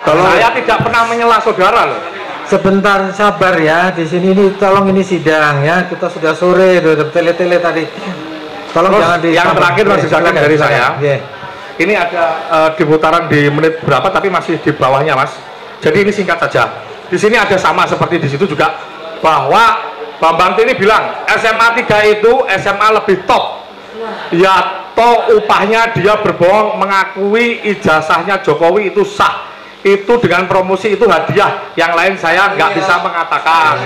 Saya tidak pernah menyela saudara loh. Sebentar sabar ya, di sini ini tolong, ini sidang ya, kita sudah sore, udah tele-tele tadi. Tolong terus jangan di. Yang terakhir masih silakan dari saya. Yeah. Ini ada di putaran di menit berapa, tapi masih di bawahnya mas. Jadi ini singkat saja. Di sini ada sama seperti di situ juga, bahwa Bambang ini bilang SMA 3 itu SMA lebih top. Ya toh upahnya dia berbohong, mengakui ijazahnya Jokowi itu sah. Itu dengan promosi itu hadiah, yang lain saya nggak bisa mengatakan.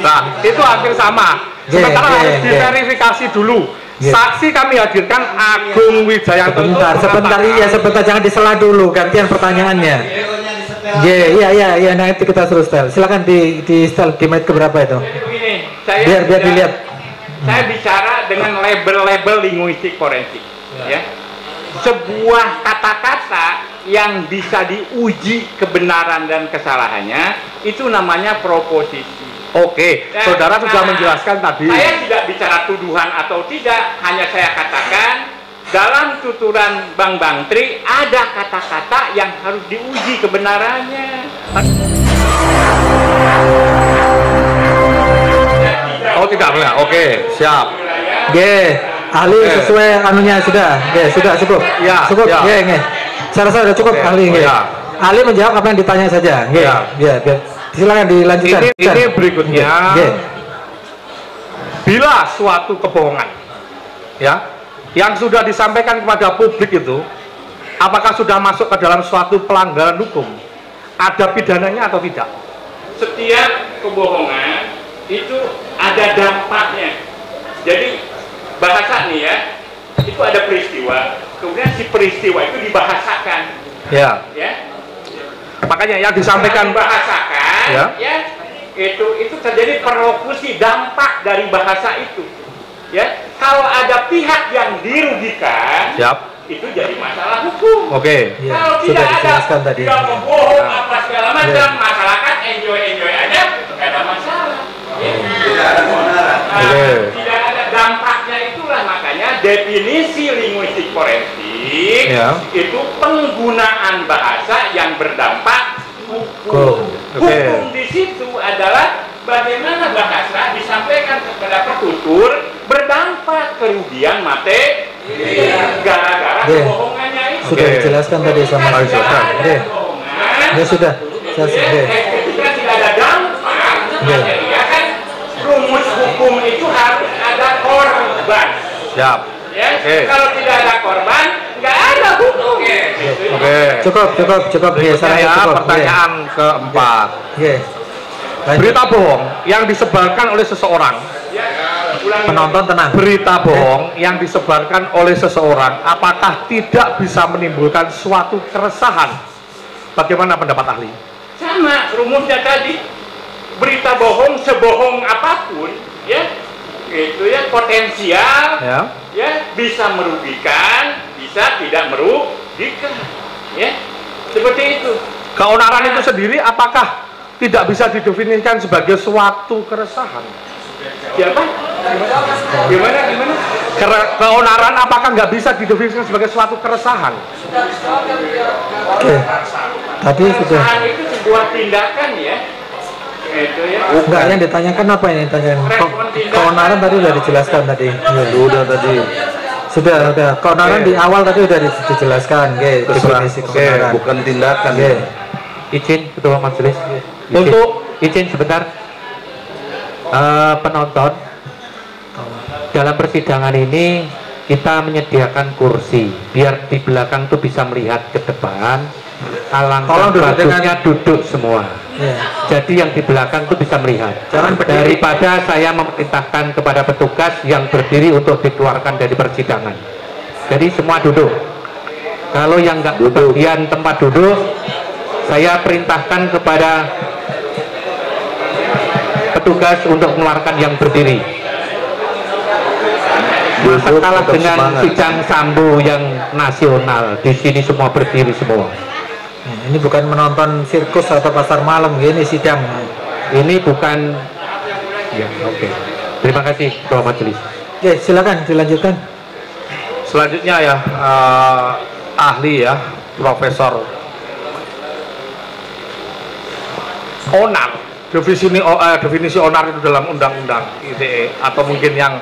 Nah itu hampir sama. Sementara harus diverifikasi dulu. Saksi kami hadirkan Agung Wijayanto. Sebentar, iya sebentar, jangan disela dulu, gantian pertanyaannya. Iya, nanti kita suruh setel. Silakan di setel di menit keberapa itu? Biar dilihat. Saya bicara dengan label-label linguistik forensik, ya. Sebuah kata-kata yang bisa diuji kebenaran dan kesalahannya itu namanya proposisi. Oke, saudara sudah menjelaskan tadi. Saya tidak bicara tuduhan atau tidak, hanya saya katakan dalam tuturan Bang Tri ada kata-kata yang harus diuji kebenarannya. Oh tidak boleh, oke, siap. Ahli sesuai anunya sudah, sudah cukup. Ya, cukup. Ya. Saya rasa sudah cukup ahli. Ahli menjawab apa yang ditanya saja. Biar silakan dilanjutkan. Ini berikutnya. Bila suatu kebohongan, ya, yang sudah disampaikan kepada publik itu, apakah sudah masuk ke dalam suatu pelanggaran hukum? Ada pidananya atau tidak? Setiap kebohongan itu ada dampaknya. Jadi bahasa nih ya, itu ada peristiwa, kemudian si peristiwa itu dibahasakan. Ya. Makanya yang disampaikan dibahasakan, ya itu terjadi perlokusi dampak dari bahasa itu. Ya, kalau ada pihak yang dirugikan, itu jadi masalah hukum. Oke. Kalau sudah tidak dijelaskan ada, tadi. tidak membohong apa segala macam, masyarakat enjoy aja, tidak ada masalah. Tidak ada kebenaran. Tidak ada dampaknya, itulah makanya definisi linguistik forensik itu penggunaan bahasa yang berdampak hukum. Hukum di situ adalah bagaimana bahasa disampaikan kepada petutur berdampak kerugian materi gara-gara kebohongannya itu. Sudah dijelaskan tadi sama Pak Sultan. Ya sudah. Ketika tidak ada dampak, ya kan rumus hukum itu harus ada korban. Siap. Ya, kalau tidak ada korban, nggak ada hukum. Cukup. Pertanyaan keempat. Berita bohong yang disebarkan oleh seseorang. Penonton tenang. Berita bohong yang disebarkan oleh seseorang, apakah tidak bisa menimbulkan suatu keresahan? Bagaimana pendapat ahli? Sama rumusnya tadi. Berita bohong sebohong apapun, ya, itu ya potensial, ya bisa merugikan, bisa tidak merugikan, ya, seperti itu. Keonaran itu sendiri apakah tidak bisa didefinisikan sebagai suatu keresahan? Siapa? Gimana? Keonaran apakah nggak bisa didefinisikan sebagai suatu keresahan? Tadi sudah. Keresahan itu sebuah tindakan, ya. Itu ya. Enggak, yang ditanyakan apa ini? Keonaran tadi sudah dijelaskan tadi. Sudah tadi. Sudah. Keonaran di awal tadi sudah dijelaskan, definisi keonaran. Bukan tindakan. Izin Ketua Majelis. Izin sebentar. Penonton, dalam persidangan ini kita menyediakan kursi biar di belakang tuh bisa melihat ke depan. Alangkah bagusnya duduk semua. Jadi yang di belakang tuh bisa melihat. Daripada saya memerintahkan kepada petugas yang berdiri untuk dikeluarkan dari persidangan. Jadi semua duduk. Kalau yang nggak bagian tempat duduk, saya perintahkan kepada petugas untuk mengeluarkan yang berdiri. Masa kalah dengan Kijang Sambo yang nasional. Di sini semua berdiri semua. Ini bukan menonton sirkus atau pasar malam, ini sidang. Ini bukan. Ya, oke. Terima kasih Ketua Majelis. Silakan dilanjutkan. Selanjutnya ya ahli ya, Profesor onar, definisi onar itu dalam undang-undang ITE atau mungkin yang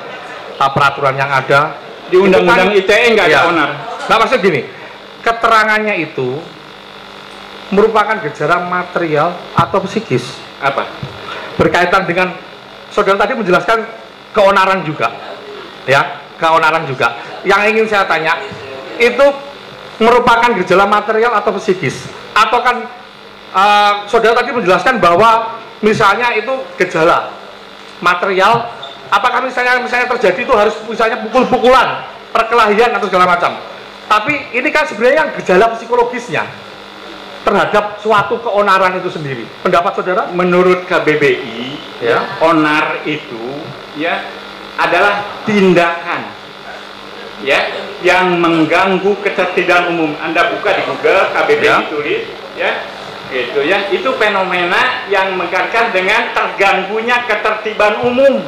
peraturan yang ada di undang-undang ITE nggak ada onar. Nah, maksud gini, keterangannya itu merupakan gejala material atau psikis. Apa? Berkaitan dengan saudara tadi menjelaskan keonaran juga, ya, keonaran juga. Yang ingin saya tanya, itu merupakan gejala material atau psikis? Atau kan saudara tadi menjelaskan bahwa misalnya itu gejala material, apakah misalnya terjadi itu harus misalnya pukul-pukulan, perkelahian atau segala macam? Tapi ini kan sebenarnya yang gejala psikologisnya terhadap suatu keonaran itu sendiri. Pendapat saudara? Menurut KBBI, ya, onar itu ya adalah tindakan ya yang mengganggu ketertiban umum. Anda buka di Google KBBI ya. Tulis ya. Gitu ya. Itu fenomena yang mengaitkan dengan terganggunya ketertiban umum.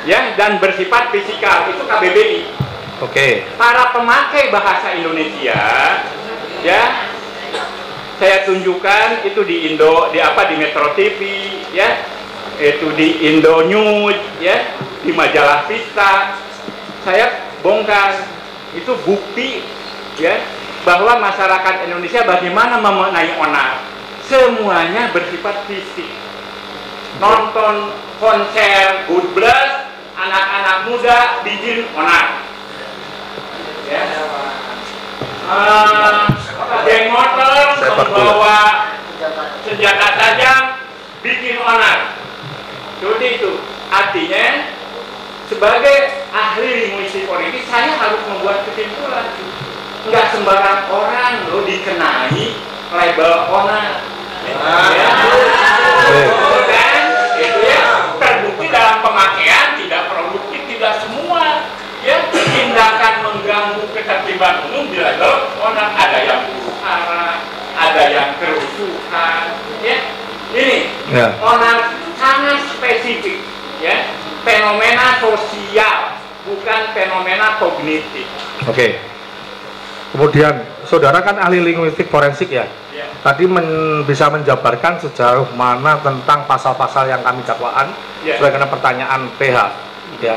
Ya, dan bersifat fisikal. Itu KBBI. Oke. Para pemakai bahasa Indonesia ya, saya tunjukkan itu di di Metro TV ya, itu di Indo News ya, di majalah Vista. Saya bongkar itu bukti ya bahwa masyarakat Indonesia bagaimana memaknai onar. Semuanya bersifat fisik. Nonton konser Good Blood, anak-anak muda bikin onar. Ya. Geng motor membawa senjata tajam bikin onar. Jadi itu artinya sebagai ahli linguistik forensik saya harus membuat kesimpulan. Enggak sembarang orang loh dikenai label onar. Dan itu ya terbukti dalam pemakaian tidak produktif, tidak semua ya tindakan mengganggu ketertiban umum di label onar. Ada yang huru-hara, ada yang kerusuhan ya. Ini onar sangat spesifik ya, fenomena sosial bukan fenomena kognitif. Oke. Kemudian saudara kan ahli linguistik forensik ya. Tadi bisa menjabarkan sejauh mana tentang pasal-pasal yang kami dakwaan sebagaimana pertanyaan PH ya.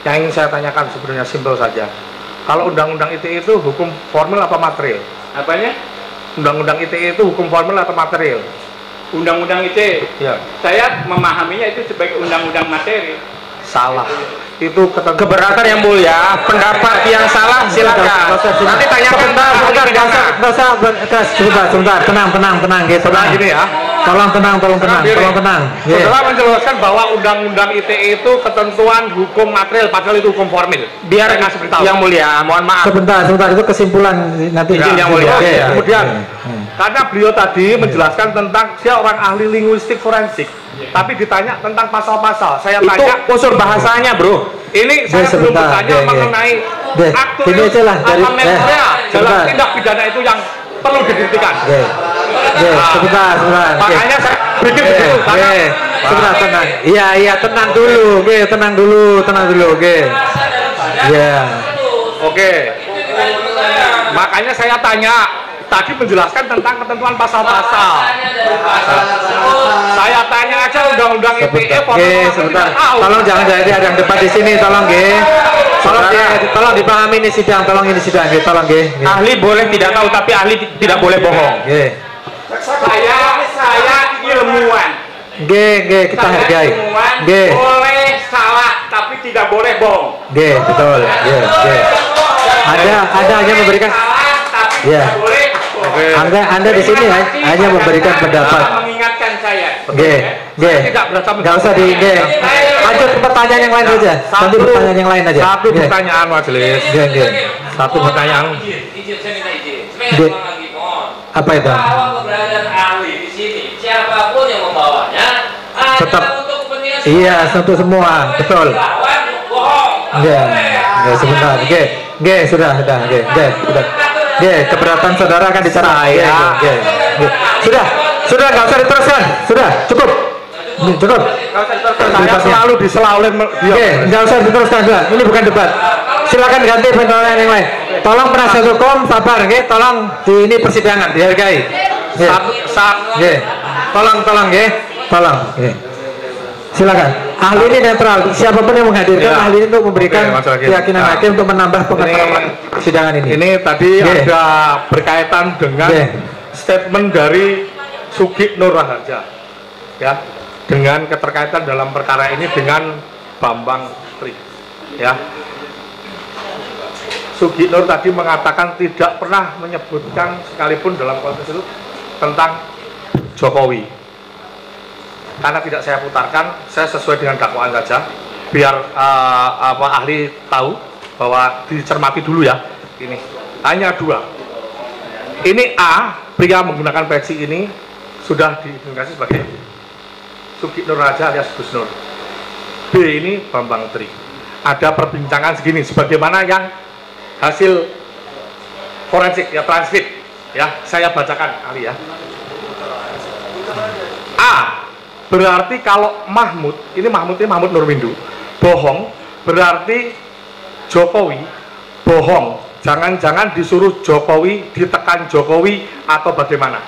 Yang ingin saya tanyakan sebenarnya simpel saja. Kalau undang-undang ITE itu hukum formil apa material? Apanya? Undang-undang ITE itu hukum formil atau material? Undang-undang ITE. Ya. Saya memahaminya itu sebagai undang-undang materi. Salah. Itu keberatan yang mulia. Pendapat yang salah silakan. Nanti tanyakan sebentar, tenang gitu. Nah, gini ya. Tolong tenang. Saudara menjelaskan bahwa undang-undang ITE itu ketentuan hukum material padahal itu hukum formil. Biar yang mulia, mohon maaf. Sebentar, itu kesimpulan nanti yang mulia. Kemudian karena beliau tadi menjelaskan tentang dia orang ahli linguistik forensik. Tapi ditanya tentang pasal-pasal, saya tanya itu unsur bahasanya, bro. Ini saya belum bertanya mengenai aktual dalam tindak pidana itu yang perlu dibuktikan. Sebentar. Makanya saya bikin begitu. Sebentar, tenang. Iya, tenang dulu. Ya. Oke. Makanya saya tanya. Tadi menjelaskan tentang ketentuan pasal-pasal. Saya tanya aja undang-undang ITE. Sebentar. Tolong jangan jadi ada yang debat di sini, tolong tolong dipahami ini sidang, tolong Ahli boleh tidak tahu tapi ahli tidak boleh bohong. Saya ilmuwan. Kita hargai. Boleh salah tapi tidak boleh bohong. Betul. Ada hanya memberikan. Ya. Anda di sini hanya memberikan pendapat. Mengingatkan saya. Nggak usah lanjut ke pertanyaan yang lain saja. Nanti pertanyaan yang lain aja. Satu pertanyaan majelis. Satu pertanyaan. Apa itu? Bahwa keberadaan ahli di sini, siapapun yang membawanya, tetap. Iya, satu semua, betul. Sebentar. Sudah. Keberatan saudara akan diserah. Sudah, nggak usah diteruskan. Sudah, cukup. Saya selalu diselauin. Nggak usah diteruskan. Ini bukan debat. Silakan ganti pertanyaan yang lain. Tolong penasihat hukum sabar, tolong di ini persidangan dihargai. tolong ya, tolong. Silakan. Ahli ini netral. Siapapun yang menghadirkan ahli ini untuk memberikan keyakinan hakim untuk menambah pengetahuan persidangan ini. Ini tadi ada berkaitan dengan statement dari Sugi Nur Raharja, ya, dengan keterkaitan dalam perkara ini dengan Bambang Tri, ya. Sugi Nur tadi mengatakan tidak pernah menyebutkan sekalipun dalam konteks itu tentang Jokowi. Karena tidak saya putarkan, saya sesuai dengan dakwaan saja, biar ahli tahu bahwa dicermati dulu ya. Ini hanya 2. Ini A, pria menggunakan peci ini sudah diidentifikasi sebagai Sugi Nur Raharja alias Gus Nur. B ini Bambang Tri. Ada perbincangan segini, sebagaimana yang hasil forensik ya, transkrip ya, saya bacakan ahli ya. A, berarti kalau Mahmud Nurwindu bohong, berarti Jokowi bohong. Jangan-jangan disuruh Jokowi, ditekan Jokowi atau bagaimana?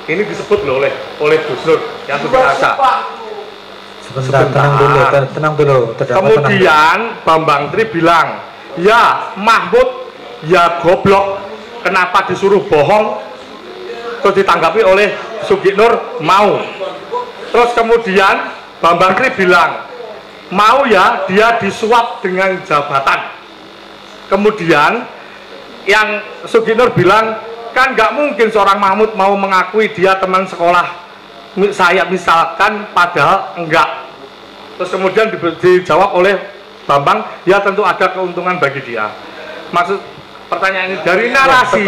Ini disebut loh oleh Gus Nur yang sudah asa. Sebentar, tenang dulu. Kemudian Bambang Tri bilang, ya Mahmud ya goblok, kenapa disuruh bohong? Terus ditanggapi oleh Sugi Nur, mau. Terus kemudian Bambang Tri bilang, mau ya, dia disuap dengan jabatan. Kemudian yang Sugi Nur bilang, kan nggak mungkin seorang Mahmud mau mengakui dia teman sekolah saya misalkan, padahal enggak. Terus kemudian dijawab oleh Bambang, ya tentu ada keuntungan bagi dia. Maksud pertanyaan ini dari narasi.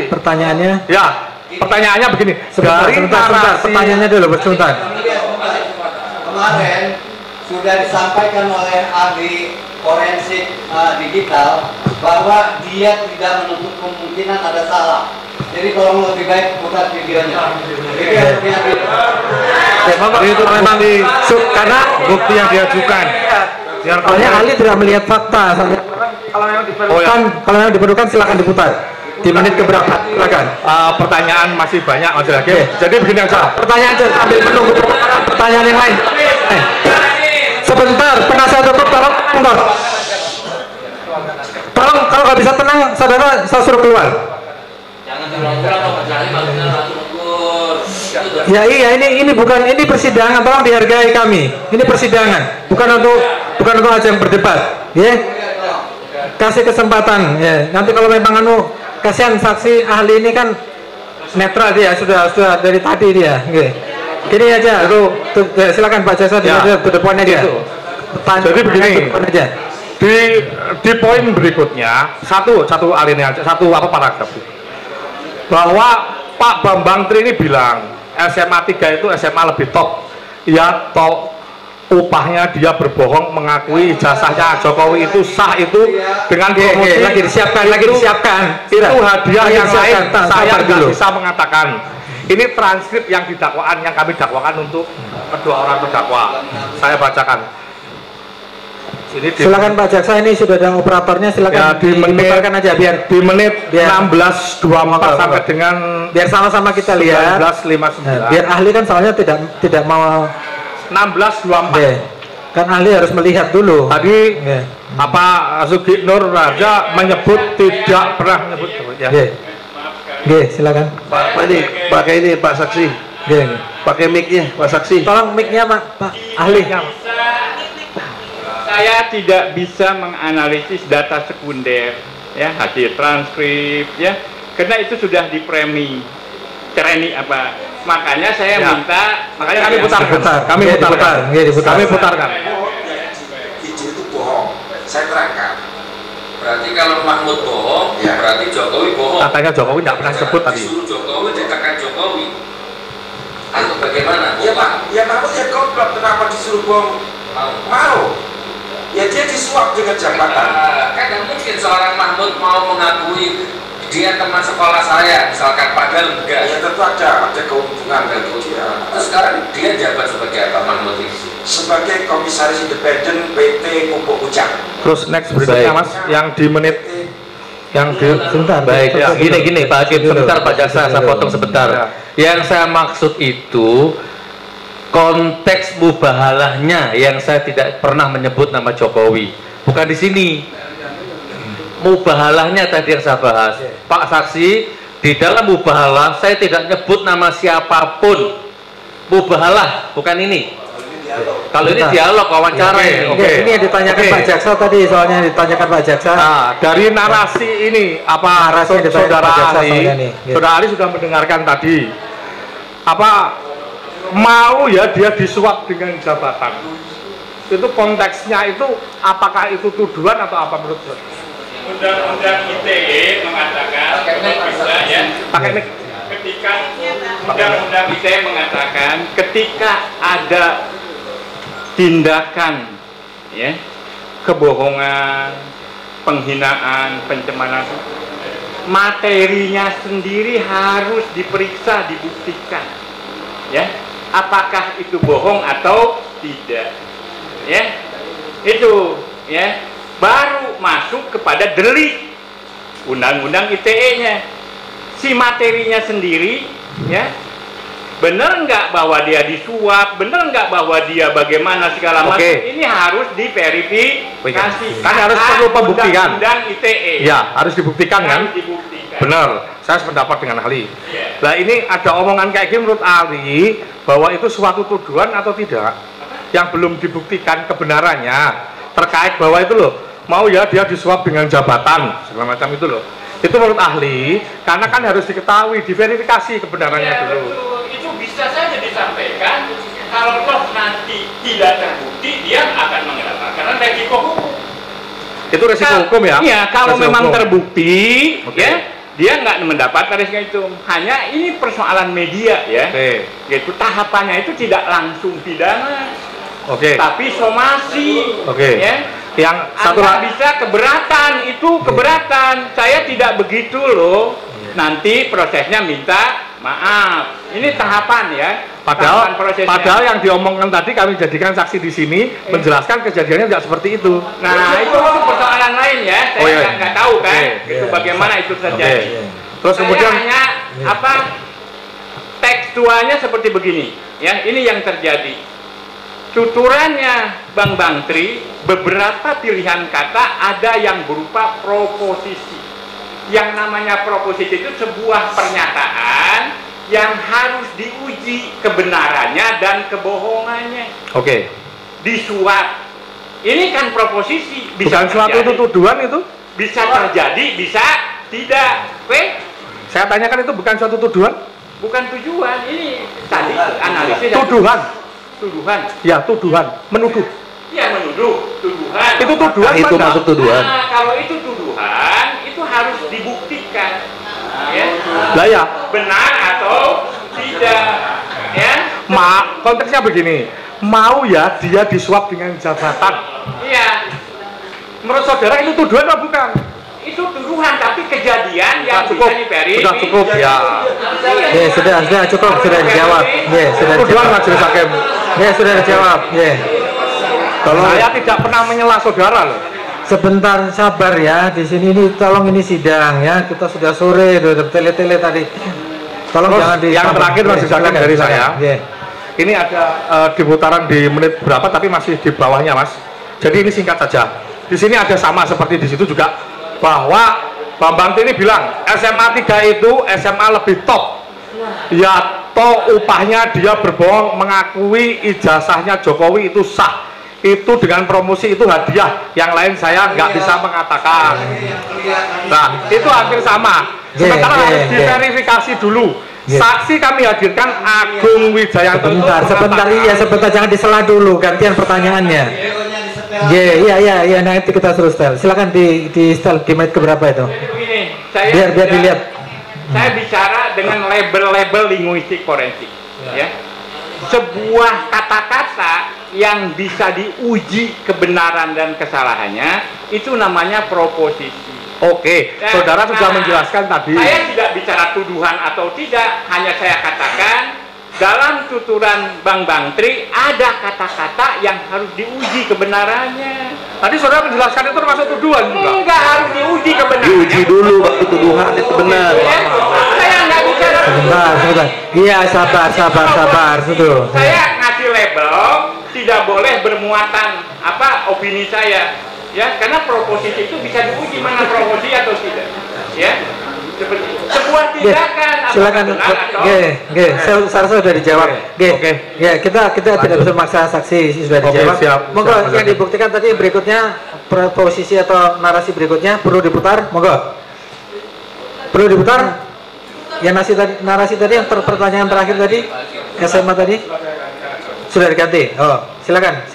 Pertanyaannya ya, pertanyaannya begini. Sebentar, pertanyaannya dulu, sebentar. Kemarin sudah disampaikan oleh ahli forensik digital bahwa dia tidak menutup kemungkinan ada salah. Jadi tolong lebih baik putar videonya. Itu memang karena bukti yang diajukan. Soalnya ahli tidak melihat fakta. Kalau yang diperlukan silakan diputar. Di menit keberapa? Silakan. Pertanyaan masih banyak masih lagi. Jadi begini aja. Pertanyaan aja sambil menunggu pertanyaan yang lain. Sebentar, penasihat hukum tolong. Tolong kalau nggak bisa tenang, saudara saya suruh keluar. Jangan diulang-ulang, Ya iya, ini persidangan, tolong dihargai kami. Ini persidangan, bukan untuk ajang berdebat. Ya, kasih kesempatan. Ya, nanti kalau memang kasihan saksi ahli ini kan netral dia, sudah dari tadi dia. Gini aja, silakan Pak Jasa dia to the point aja. Jadi begini, di poin berikutnya satu alinea, paragraf bahwa Pak Bambang Tri ini bilang SMA 3 itu SMA lebih top. Ya, upahnya dia berbohong mengakui ijazahnya Jokowi itu sah, itu dengan promosi lagi disiapkan. Itu hadiah yang lain. Saya nggak bisa mengatakan. Ini transkrip yang didakwaan, yang kami dakwakan untuk kedua orang terdakwa. Saya bacakan. Silakan Pak Jaksa, ini sudah ada operatornya, silakan ya, diputarkan aja biar di menit 16.24 sampai dengan biar sama-sama kita lihat 19.59. Biar ahli kan soalnya tidak mau 16.24. Kan ahli harus melihat dulu. Tadi apa Sugi Nur Raharja menyebut tidak pernah menyebut ya. Silakan. Pak ini pakai ini Pak saksi. Pakai mic-nya Pak saksi. Tolong mic-nya Pak ahli. Saya tidak bisa menganalisis data sekunder, ya, hasil transkrip, ya, karena itu sudah dipremi, makanya saya minta, makanya kami putarkan. Kami putarkan. Izin itu bohong. Saya terangkan. Berarti kalau Mahmud bohong, berarti Jokowi bohong. Katanya Jokowi tidak pernah sebut tadi. Disuruh Jokowi, ditekan Jokowi. Atau bagaimana? Ya Pak, Mahmud ya goblok, kenapa disuruh bohong? Mau. Ya dia disuap dengan jabatan. Kan tidak mungkin seorang Mahmud mau mengakui dia teman sekolah saya, misalkan, padahal enggak. Ya tentu ada keuntungan bagi dia. Terus sekarang dia jabat sebagai apa Mahmud ini? Sebagai komisaris independen PT Pupuk Ujang. Terus next berikutnya Mas, yang di menit sebentar. Baik, ya, gini Pak Hakim, sebentar Pak Jaksa, saya potong sebentar. Ya. Yang saya maksud itu konteks mubahalahnya yang saya tidak pernah menyebut nama Jokowi, bukan di sini. Mubahalahnya tadi yang saya bahas, Pak Saksi, di dalam mubahalah saya tidak nyebut nama siapapun. Mubahalah, bukan ini. Kalau ini dialog wawancara ya. Oke. Ini yang ditanyakan Pak Jaksa tadi, soalnya ditanyakan Pak Jaksa. Nah, dari narasi ini apa Narasi yang saudara Pak Jaksa ahli, soalnya nih. saudara ahli sudah mendengarkan tadi. Apa mau ya dia disuap dengan jabatan? Itu konteksnya itu apakah itu tuduhan atau apa menurut saudara? Undang-undang ITE mengatakan bisa ya. Ketika Undang-Undang ITE mengatakan ketika ada tindakan ya kebohongan, penghinaan, pencemaran, materinya sendiri harus diperiksa, dibuktikan ya apakah itu bohong atau tidak ya, itu ya baru masuk kepada delik Undang-Undang ITE-nya. Si materinya sendiri ya benar nggak bahwa dia disuap, benar nggak bahwa dia bagaimana segala macam, ini harus diverifikasi. Kan harus perlu pembuktian. Undang ITE. Ya, harus dibuktikan kan? Dibuktikan. Benar, saya sependapat dengan ahli. Yeah. Nah ini ada omongan kayak gini menurut ahli bahwa itu suatu tuduhan atau tidak yang belum dibuktikan kebenarannya terkait bahwa itu loh mau ya dia disuap dengan jabatan segala macam itu loh. Itu menurut ahli karena kan harus diketahui, diverifikasi kebenarannya Ya, dulu. betul. Itu bisa saja disampaikan kalau toh nanti tidak terbukti dia akan mengelak karena resiko hukum. Itu resiko hukum ya? Iya, kalau Resiko memang hukum. terbukti Oke. ya dia nggak mendapat resiko itu. Hanya ini persoalan media ya. Oke. Yaitu tahapannya itu tidak langsung pidana. Oke. Tapi somasi. Oke. Ya. Yang satu Anda lagi bisa keberatan, itu keberatan. Saya tidak begitu loh. Nanti prosesnya minta maaf. Ini tahapan ya. Padahal, Tahapan prosesnya. padahal yang diomongkan tadi kami jadikan saksi di sini menjelaskan kejadiannya tidak seperti itu. Nah itu persoalan lain ya. Saya Oh, iya. nggak tahu kan. Oke. Itu bagaimana itu terjadi. Terus kemudian Saya hanya apa tekstualnya seperti begini. Ya ini yang terjadi. Tuturannya Bang Bantri, beberapa pilihan kata ada yang berupa proposisi. Yang namanya proposisi itu sebuah pernyataan yang harus diuji kebenarannya dan kebohongannya. Oke. Disuap. Ini kan proposisi. Bukan suatu itu tuduhan itu? Bisa terjadi, bisa tidak. Oke? Saya tanyakan itu bukan suatu tuduhan? Bukan tujuan. Ini tadi analisis. Tuduhan. Tuduhan. Ya, tuduhan. Menuduh. Ya menuduh. Tuduhan. Itu tuduhan Itu mana? masuk tuduhan. Nah, kalau itu tuduhan, itu harus dibuktikan. Ya. Lah ya, Benar atau tidak. Ya. konteksnya begini. Mau ya dia disuap dengan jabatan. Iya. Menurut saudara itu tuduhan atau bukan? Itu tuduhan, tapi kejadian yang Cukup. bisa diverifikasi. Sudah cukup ya. Ya, sudah cukup, sudah dijawab. Ya, sudah Tuduhan dijawab. majelis hakim. Ya, sudah dijawab. Ya. Tolong Saya tidak pernah menyela saudara loh. sebentar sabar ya. Di sini ini tolong ini sidang ya. Kita sudah sore, udah tele-tele tadi. Tolong Terus jangan di yang terakhir majelis hakim silakan, dari silakan. saya. Ya. Ini ada di putaran di menit berapa tapi masih di bawahnya mas. Jadi ini singkat saja. Di sini ada sama seperti di situ juga bahwa Bambang ini bilang SMA 3 itu SMA lebih top. Ya toh upahnya dia berbohong mengakui ijazahnya Jokowi itu sah. Itu dengan promosi itu hadiah. Yang lain saya nggak bisa mengatakan. Nah itu hampir sama. Sementara harus diverifikasi dulu. Saksi kami hadirkan Agung Wijayanto. Sebentar, iya sebentar, jangan disela dulu, gantian pertanyaannya. Iya, nanti kita suruh setel. Silakan di setel di menit keberapa itu? Begini, saya Biar dilihat. Saya bicara dengan label-label linguistik forensik, ya. Sebuah kata-kata yang bisa diuji kebenaran dan kesalahannya itu namanya proposisi. Oke, saudara sudah menjelaskan tadi. Saya tidak bicara tuduhan atau tidak, hanya saya katakan dalam tuturan Bang Bantri ada kata-kata yang harus diuji kebenarannya. Tadi saudara menjelaskan itu termasuk tuduhan juga. Enggak, harus diuji kebenaran. Diuji dulu waktu tuduhan itu benar. Saya nggak bicara. Sebentar. Iya, sabar. Itu. Saya ngasih label tidak boleh bermuatan opini saya, ya, karena proposisi itu bisa diuji mana proposisi atau tidak, ya. Seperti sebuah tindakan. Silakan. Saya sudah dijawab. Ya, kita tidak bisa memaksa saksi, sudah dijawab. Siap. Monggo yang dibuktikan tadi berikutnya posisi atau narasi berikutnya perlu diputar. Monggo. Perlu diputar. Yang narasi tadi yang pertanyaan terakhir tadi SMA tadi sudah diganti. Oh, silakan.